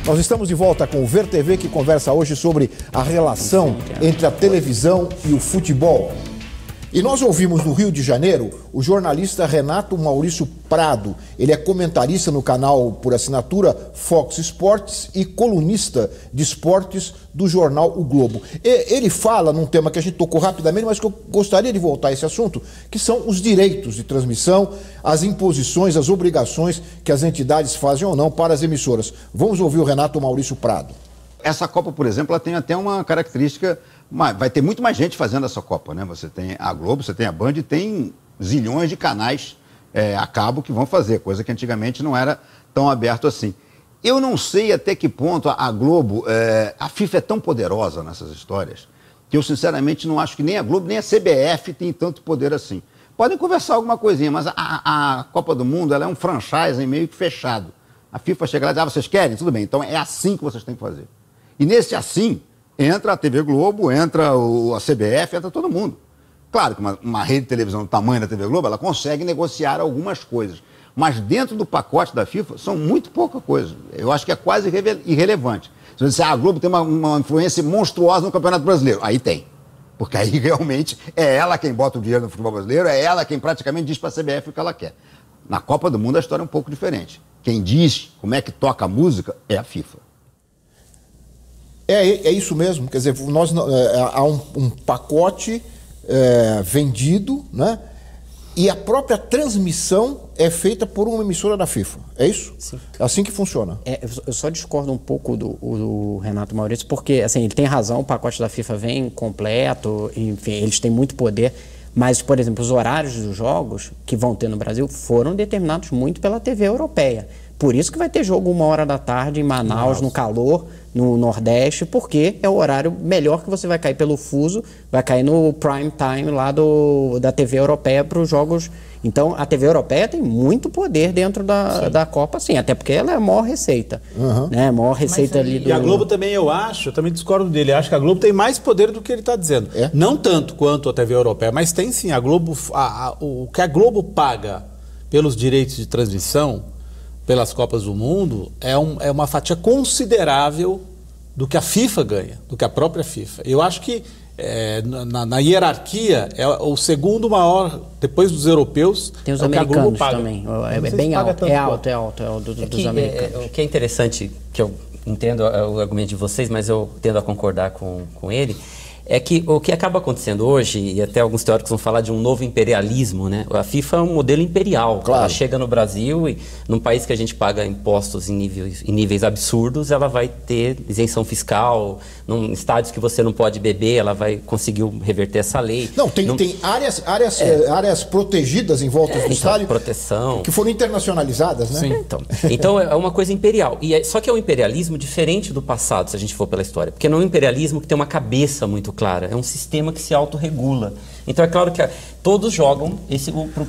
Nós estamos de volta com o VerTV, que conversa hoje sobre a relação entre a televisão e o futebol. E nós ouvimos no Rio de Janeiro o jornalista Renato Maurício Prado. Ele é comentarista no canal por assinatura Fox Sports e colunista de esportes do jornal O Globo. Ele fala num tema que a gente tocou rapidamente, mas que eu gostaria de voltar a esse assunto, que são os direitos de transmissão, as imposições, as obrigações que as entidades fazem ou não para as emissoras. Vamos ouvir o Renato Maurício Prado. Essa Copa, por exemplo, ela tem até uma característica, vai ter muito mais gente fazendo essa Copa, né? Você tem a Globo, você tem a Band e tem zilhões de canais a cabo que vão fazer, coisa que antigamente não era tão aberto assim. Eu não sei até que ponto a Globo, a FIFA é tão poderosa nessas histórias, que eu sinceramente não acho que nem a Globo nem a CBF tem tanto poder assim. Podem conversar alguma coisinha, mas a Copa do Mundo ela é um franchise meio que fechado. A FIFA chega lá e diz, vocês querem? Tudo bem, então é assim que vocês têm que fazer. E nesse assim, entra a TV Globo, entra a CBF, entra todo mundo. Claro que uma rede de televisão do tamanho da TV Globo, ela consegue negociar algumas coisas. Mas dentro do pacote da FIFA, são muito pouca coisa. Eu acho que é quase irrelevante. Se você disser, a Globo tem uma influência monstruosa no Campeonato Brasileiro. Aí tem. Porque aí realmente é ela quem bota o dinheiro no futebol brasileiro, é ela quem praticamente diz para a CBF o que ela quer. Na Copa do Mundo a história é um pouco diferente. Quem diz como é que toca a música é a FIFA. É isso mesmo, quer dizer, há um pacote vendido, né? E a própria transmissão é feita por uma emissora da FIFA, é isso? Sim. É assim que funciona. Eu só discordo um pouco do Renato Maurício, porque assim, ele tem razão, o pacote da FIFA vem completo, enfim, eles têm muito poder, mas, por exemplo, os horários dos jogos que vão ter no Brasil foram determinados muito pela TV europeia. Por isso que vai ter jogo 13h em Manaus, no calor, no Nordeste, porque é o horário melhor que você vai cair pelo fuso, vai cair no prime time lá da TV europeia para os jogos. Então, a TV europeia tem muito poder dentro da Copa, sim, até porque ela é a maior receita. Né? A maior receita ali do... E a Globo também, eu também discordo dele, acho que a Globo tem mais poder do que ele está dizendo. Não tanto quanto a TV europeia, mas tem sim. A Globo, o que a Globo paga pelos direitos de transmissão, pelas Copas do Mundo, é uma fatia considerável do que a FIFA ganha, do que a própria FIFA. Eu acho que na hierarquia é o segundo maior, depois dos europeus. Tem os americanos também, é bem alto, é o dos americanos. O que é interessante, que eu entendo o argumento de vocês, mas eu tendo a concordar com ele, é que o que acaba acontecendo hoje, e até alguns teóricos vão falar de um novo imperialismo, né? A FIFA é um modelo imperial. Claro. Ela chega no Brasil e num país que a gente paga impostos em níveis absurdos, ela vai ter isenção fiscal, em estádios que você não pode beber, ela vai conseguir reverter essa lei. Tem áreas protegidas em volta do estádio, proteção, que foram internacionalizadas, né? Sim. Então é uma coisa imperial. Só que é um imperialismo diferente do passado, se a gente for pela história. Porque não é um imperialismo que tem uma cabeça muito clara, é um sistema que se autorregula. Então é claro que todos jogam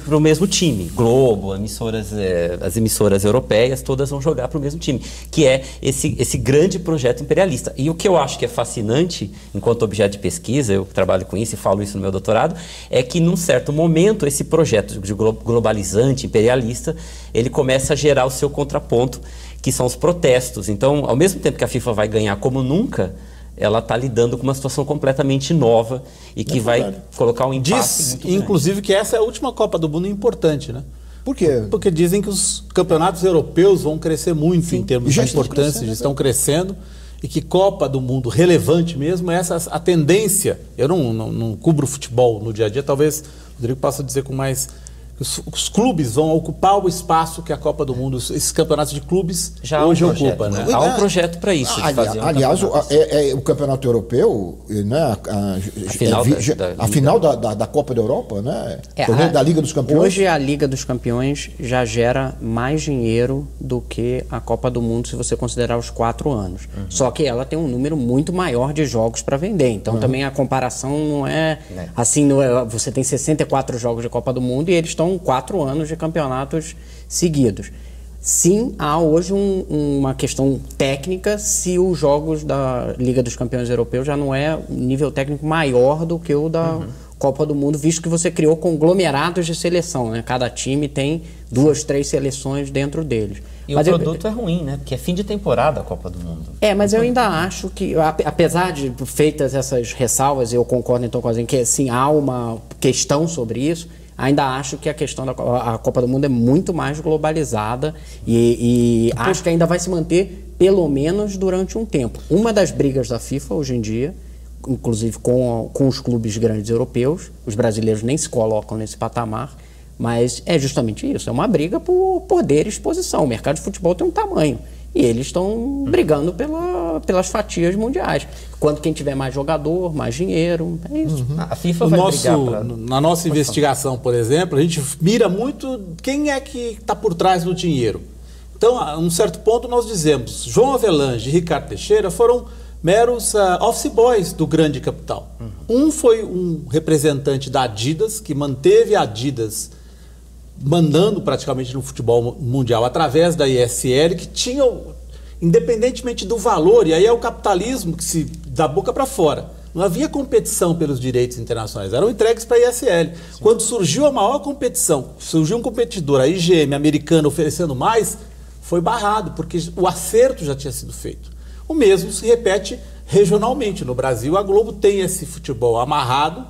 para o mesmo time. Globo, as emissoras europeias, todas vão jogar para o mesmo time, que é esse grande projeto imperialista. E o que eu acho que é fascinante, enquanto objeto de pesquisa, eu trabalho com isso e falo isso no meu doutorado, é que num certo momento esse projeto de globalizante, imperialista, ele começa a gerar o seu contraponto, que são os protestos. Então, ao mesmo tempo que a FIFA vai ganhar como nunca, ela está lidando com uma situação completamente nova e que vai colocar um impasse muito grande. Inclusive, que essa é a última Copa do Mundo importante, né? Por quê? Porque dizem que os campeonatos europeus vão crescer muito em termos de importância, já estão crescendo, e que Copa do Mundo relevante mesmo é a tendência. Eu não cubro futebol no dia a dia, talvez o Rodrigo possa dizer com mais os clubes vão ocupar o espaço que a Copa do Mundo, esses campeonatos de clubes já hoje ocupam, né? Há um projeto para isso. Aliás, o campeonato europeu, né, a final da Copa da Europa, né, da Liga dos Campeões. Hoje a Liga dos Campeões já gera mais dinheiro do que a Copa do Mundo, se você considerar os 4 anos. Só que ela tem um número muito maior de jogos para vender. Então também a comparação não é assim, você tem 64 jogos de Copa do Mundo e eles estão 4 anos de campeonatos seguidos. Sim, há hoje uma questão técnica se os jogos da Liga dos Campeões Europeus já não é um nível técnico maior do que o da Copa do Mundo, visto que você criou conglomerados de seleção, né? Cada time tem 2, 3 seleções dentro deles. E mas o produto é ruim, né? Porque é fim de temporada a Copa do Mundo. Mas eu ainda acho que, apesar de feitas essas ressalvas, eu concordo então com a gente que sim, há uma questão sobre isso, ainda acho que a questão da Copa do Mundo é muito mais globalizada e acho que ainda vai se manter pelo menos durante um tempo. Uma das brigas da FIFA hoje em dia, inclusive com os clubes grandes europeus, os brasileiros nem se colocam nesse patamar, mas é justamente isso, é uma briga por poder e exposição. O mercado de futebol tem um tamanho e eles estão brigando pelas fatias mundiais. Quando quem tiver mais jogador, mais dinheiro, é isso. A FIFA vai brigar na nossa investigação, por exemplo, a gente mira muito quem é que está por trás do dinheiro. Então, a um certo ponto nós dizemos, João Avelange e Ricardo Teixeira foram meros office boys do grande capital. Um foi um representante da Adidas, que manteve a Adidas mandando praticamente no futebol mundial através da ESL, que tinha, independentemente do valor, e aí é o capitalismo que se dá boca para fora. Não havia competição pelos direitos internacionais, eram entregues para a ESL. Sim. Quando surgiu a maior competição, surgiu um competidor, a IGM americana, oferecendo mais, foi barrado, porque o acerto já tinha sido feito. O mesmo se repete regionalmente. No Brasil, a Globo tem esse futebol amarrado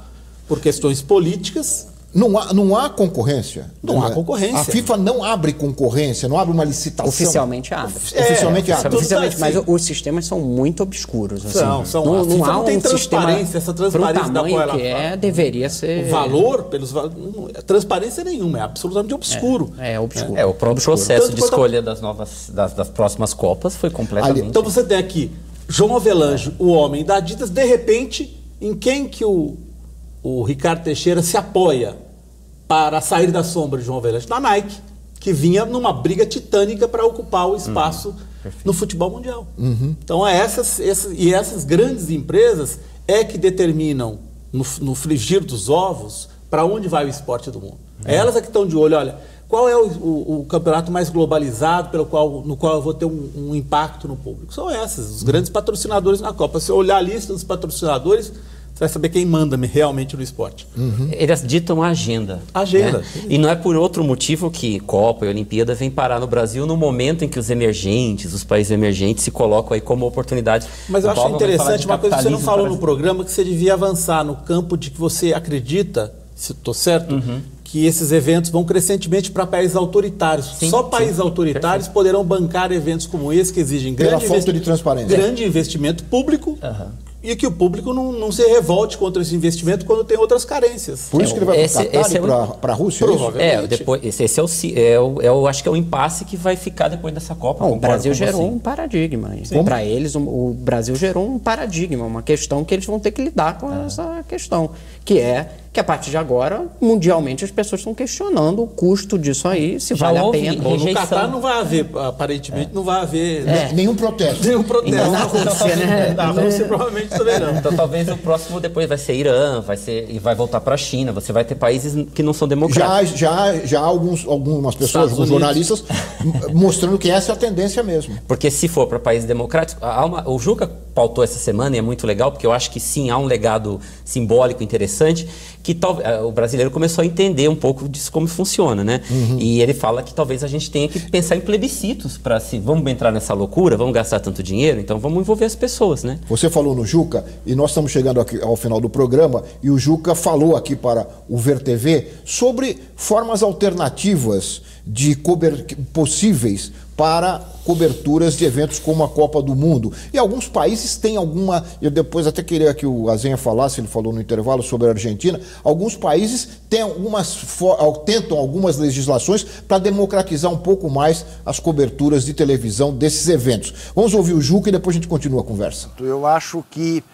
por questões políticas. Não há concorrência? Não há concorrência. A FIFA não abre concorrência, não abre uma licitação? Oficialmente abre. Oficialmente abre. Oficialmente, mas os sistemas são muito obscuros. Assim. Não há tem transparência, essa transparência da qual ela deveria ser... O valor, transparência nenhuma, é absolutamente obscuro. É obscuro. O próprio processo de escolha das próximas Copas foi completamente... Então você tem aqui João Avelange, o homem da Adidas, de repente, em quem que o Ricardo Teixeira se apoia para sair da sombra de João Avelange? Na Nike, que vinha numa briga titânica para ocupar o espaço no futebol mundial. Então, essas grandes empresas é que determinam, no frigir dos ovos, para onde vai o esporte do mundo. Elas é que estão de olho, olha, qual é o campeonato mais globalizado no qual eu vou ter um impacto no público? São essas, os grandes patrocinadores na Copa. Se eu olhar a lista dos patrocinadores, você vai saber quem manda realmente no esporte. Eles ditam a agenda. Né? E não é por outro motivo que Copa e Olimpíada vêm parar no Brasil no momento em que os países emergentes se colocam aí como oportunidade. Mas eu acho interessante uma coisa que você não falou no programa, que você devia avançar no campo de que você acredita, se estou certo, que esses eventos vão crescentemente para países autoritários. Só países autoritários poderão bancar eventos como esse, que exigem grande investimento público, e que o público não se revolte contra esse investimento quando tem outras carências. Por isso que ele vai para a Rússia? Acho que é o impasse que vai ficar depois dessa Copa. O Brasil gerou um paradigma. Para eles, o Brasil gerou um paradigma, uma questão que eles vão ter que lidar com essa questão, que é que a partir de agora, mundialmente, as pessoas estão questionando o custo disso aí, se vale a pena. No Catar não vai haver, aparentemente, não vai haver nenhum protesto. Então, na Rússia, né? Na Rússia, provavelmente também não. Então, talvez o próximo depois vai ser Irã, e vai voltar para a China. Você vai ter países que não são democráticos. Já algumas pessoas, alguns jornalistas, mostrando que essa é a tendência mesmo. Porque se for para países democráticos, o Juca pautou essa semana e é muito legal, porque eu acho que sim, há um legado simbólico interessante, que o brasileiro começou a entender um pouco disso, como funciona, né? E ele fala que talvez a gente tenha que pensar em plebiscitos para vamos entrar nessa loucura, vamos gastar tanto dinheiro, então vamos envolver as pessoas, né? Você falou no Juca, e nós estamos chegando aqui ao final do programa, e o Juca falou aqui para o Ver TV sobre formas alternativas possíveis para coberturas de eventos como a Copa do Mundo. E alguns países têm alguma... Eu depois até queria que o Azenha falasse, ele falou no intervalo sobre a Argentina. Alguns países têm tentam algumas legislações para democratizar um pouco mais as coberturas de televisão desses eventos. Vamos ouvir o Juca e depois a gente continua a conversa. Eu acho que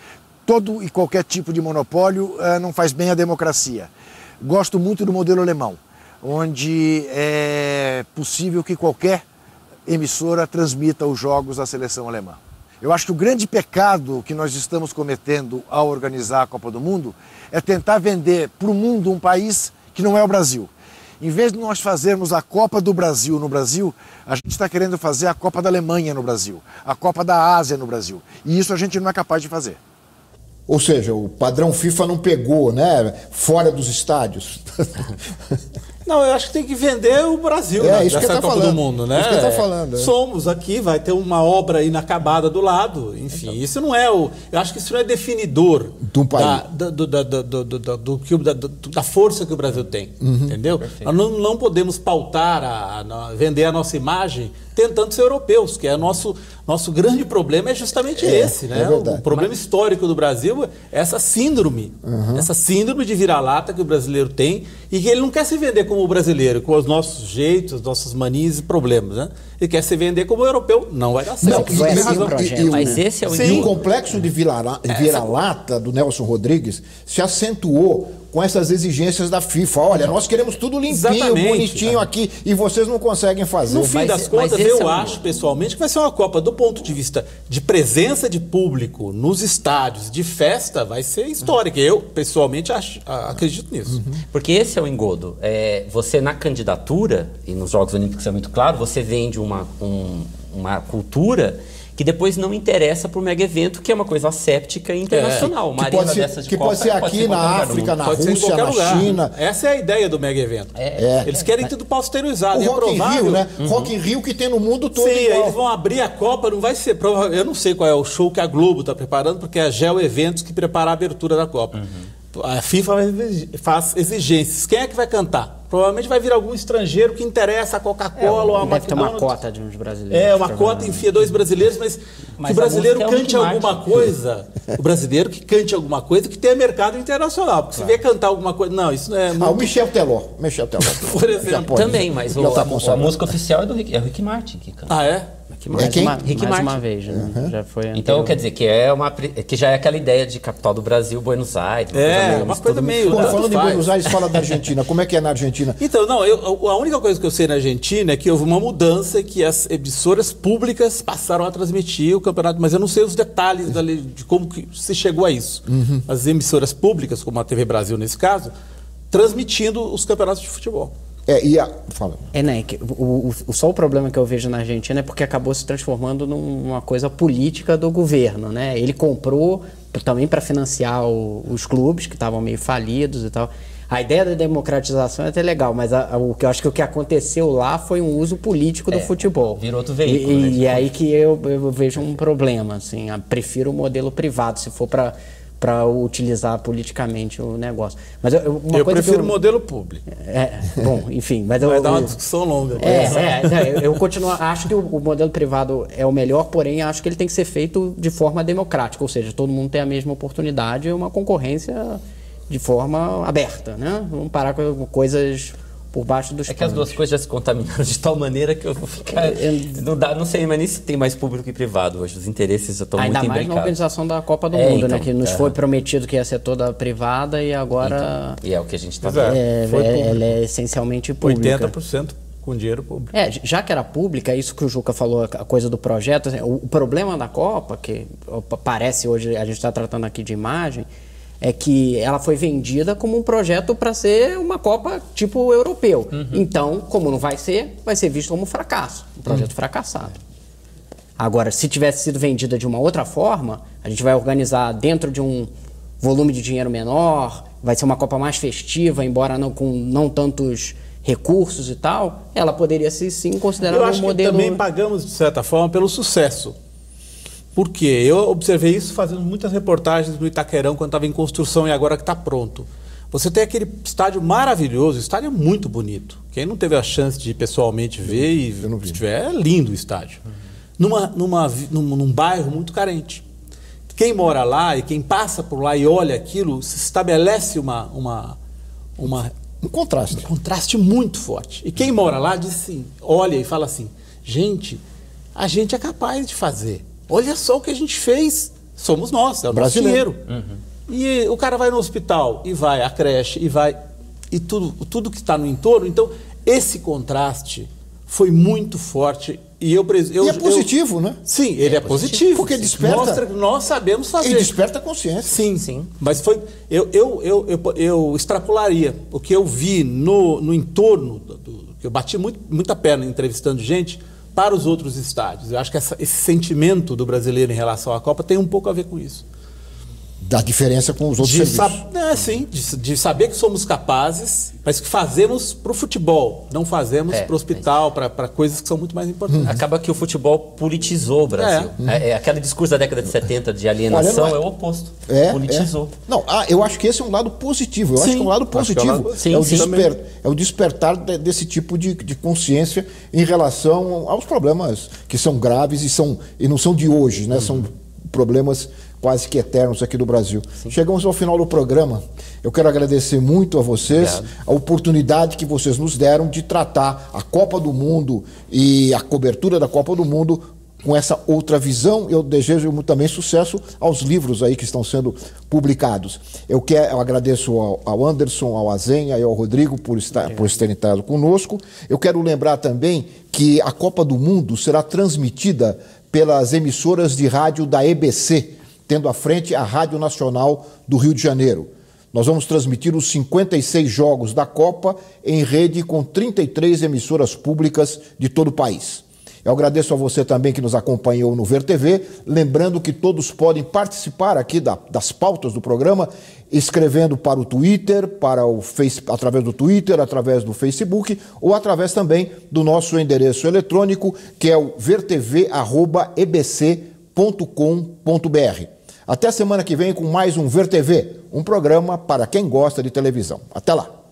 todo e qualquer tipo de monopólio não faz bem à democracia. Gosto muito do modelo alemão, onde é possível que qualquer emissora transmita os jogos da seleção alemã. Eu acho que o grande pecado que nós estamos cometendo ao organizar a Copa do Mundo é tentar vender para o mundo um país que não é o Brasil. Em vez de nós fazermos a Copa do Brasil no Brasil, a gente está querendo fazer a Copa da Alemanha no Brasil, a Copa da Ásia no Brasil. E isso a gente não é capaz de fazer. Ou seja, o padrão FIFA não pegou, né? Fora dos estádios. Não, eu acho que tem que vender o Brasil, né? Isso que dessa tá Copa falando. do Mundo, né? Isso que tá falando. Somos aqui, vai ter uma obra inacabada do lado, enfim, isso não é o... Eu acho que isso não é definidor do país. Da força que o Brasil tem, entendeu? Perfeito. Nós não podemos pautar, vender a nossa imagem tentando ser europeus, que é nosso grande problema é justamente esse, né? verdade. O problema histórico do Brasil é essa síndrome de vira-lata que o brasileiro tem e que ele não quer se vender como brasileiro, com os nossos jeitos, nossas manias e problemas, né? Ele quer se vender como europeu, não vai dar certo. Foi assim o projeto. Mas esse é o E o complexo de vira-lata do Nelson Rodrigues se acentuou com essas exigências da FIFA. Olha, nós queremos tudo limpinho, Exatamente, bonitinho aqui, e vocês não conseguem fazer. No fim das contas, esse eu é um- acho, pessoalmente, que vai ser uma Copa do ponto de vista de presença de público nos estádios, de festa, vai ser histórica. Eu, pessoalmente, acredito nisso. Porque esse é o engodo. Você, na candidatura, e nos Jogos Olímpicos é muito claro, você vende uma cultura que depois não interessa para o mega evento, que é uma coisa asséptica e internacional. Uma arena dessas de que Copa pode ser aqui em na qualquer lugar do África, mundo. na Pode ser em Rússia, qualquer na lugar. China. Essa é a ideia do mega evento. Eles querem tudo pasteurizado. O É Rock in provável. Rio, né? Rock in Rio que tem no mundo todo Sim, igual. eles vão abrir a Copa, não vai ser provável. Eu não sei qual é o show que a Globo está preparando, porque é a Geo Eventos que prepara a abertura da Copa. A FIFA faz exigências. Quem é que vai cantar? Provavelmente vai vir algum estrangeiro que interessa a Coca-Cola ou a Deve ter uma McDonald's. cota de uns brasileiros. É, uma cota enfia 2 brasileiros, mas que o a brasileiro música é o cante Rick alguma Martin. coisa. O brasileiro que cante alguma coisa que tenha mercado internacional. Porque se vier cantar alguma coisa. Não, isso não é. O Michel Teló. Por exemplo. Já pode. Também, mas Já tá a consagrado. música oficial é o Rick Martin que canta. Ah, é? Mais, quem? uma, Rick mais Martin. uma vez, né? Já foi Então, anterior. quer dizer, que já é aquela ideia de capital do Brasil, Buenos Aires. Uma coisa meio. Pô, tanto falando em faz. Buenos Aires, fala da Argentina. Como é que é na Argentina? Então, não, a única coisa que eu sei na Argentina é que houve uma mudança que as emissoras públicas passaram a transmitir o campeonato, mas eu não sei os detalhes de como que se chegou a isso. As emissoras públicas, como a TV Brasil nesse caso, transmitindo os campeonatos de futebol. Fala. né, só o problema que eu vejo na Argentina é porque acabou se transformando numa coisa política do governo, né? Ele comprou também para financiar os clubes que estavam meio falidos e tal. A ideia da democratização é até legal, mas o que eu acho que o que aconteceu lá foi um uso político do futebol. Virou outro veículo, né? E é aí que eu vejo um problema, assim. Eu prefiro o modelo privado, se for para utilizar politicamente o negócio. Mas Eu prefiro o modelo público. Bom, enfim, mas Vai dar uma discussão longa. eu continuo, acho que o modelo privado é o melhor, porém acho que ele tem que ser feito de forma democrática, ou seja, todo mundo tem a mesma oportunidade e uma concorrência de forma aberta, né? Vamos parar com coisas por baixo dos É que as duas coisas já se contaminaram de tal maneira que eu vou ficar... Não sei mais nem se tem mais público e privado hoje. Os interesses já estão muito imbricados. Ainda mais na organização da Copa do Mundo, né? Que nos foi prometido que ia ser toda privada e agora... E é o que a gente está vendo. Ela é essencialmente pública. 80% com dinheiro público. Já que era pública, isso que o Juca falou, a coisa do projeto, assim, o problema da Copa, que parece hoje, a gente está tratando aqui de imagem, é que ela foi vendida como um projeto para ser uma Copa tipo europeu. Então, como não vai ser visto como um fracasso, um projeto fracassado. Agora, se tivesse sido vendida de uma outra forma, a gente vai organizar dentro de um volume de dinheiro menor, vai ser uma Copa mais festiva, embora não com não tantos recursos e tal, ela poderia ser sim considerada Eu acho um modelo... que também pagamos, de certa forma, pelo sucesso. Por quê? Eu observei isso fazendo muitas reportagens no Itaquerão quando estava em construção e agora que está pronto. você tem aquele estádio maravilhoso, o estádio é muito bonito. Quem não teve a chance de ir pessoalmente ver, se tiver, é lindo o estádio. Num bairro muito carente. Quem mora lá e quem passa por lá e olha aquilo, se estabelece um contraste muito forte. E quem mora lá diz assim, olha e fala assim, gente, a gente é capaz de fazer. Olha só o que a gente fez. Somos nós, é o nosso dinheiro. E o cara vai no hospital, e vai à creche, e tudo que está no entorno. Então, esse contraste foi muito forte. E é positivo, né? Sim, ele é positivo. Porque desperta. Mostra que nós sabemos fazer. E desperta a consciência. Sim. Mas foi. Eu extrapolaria. O que eu vi no entorno, que eu bati muita perna entrevistando gente, para os outros estádios. Eu acho que esse sentimento do brasileiro em relação à Copa tem um pouco a ver com isso. Da diferença com os outros serviços. De saber que somos capazes, mas que fazemos para o futebol, não fazemos para o hospital, para coisas que são muito mais importantes. Acaba que o futebol politizou o Brasil. Aquele discurso da década de 70 de alienação é o oposto. Politizou. Não, eu acho que esse é um lado positivo. Eu acho que é um lado positivo. É o despertar desse tipo de consciência em relação aos problemas que são graves e não são de hoje, né? São problemas quase que eternos aqui do Brasil. Chegamos ao final do programa. Eu quero agradecer muito a vocês, a oportunidade que vocês nos deram de tratar a Copa do Mundo e a cobertura da Copa do Mundo com essa outra visão. Eu desejo também sucesso aos livros aí que estão sendo publicados. Eu agradeço ao Anderson, ao Azenha e ao Rodrigo por terem estado conosco. Eu quero lembrar também que a Copa do Mundo será transmitida pelas emissoras de rádio da EBC, tendo à frente a Rádio Nacional do Rio de Janeiro. Nós vamos transmitir os 56 jogos da Copa em rede com 33 emissoras públicas de todo o país. Eu agradeço a você também que nos acompanhou no Ver TV, lembrando que todos podem participar aqui das pautas do programa, escrevendo para o Twitter, através do Twitter, através do Facebook, ou através também do nosso endereço eletrônico, que é o vertv@ebc.com.br. Até semana que vem com mais um Ver TV, um programa para quem gosta de televisão. Até lá!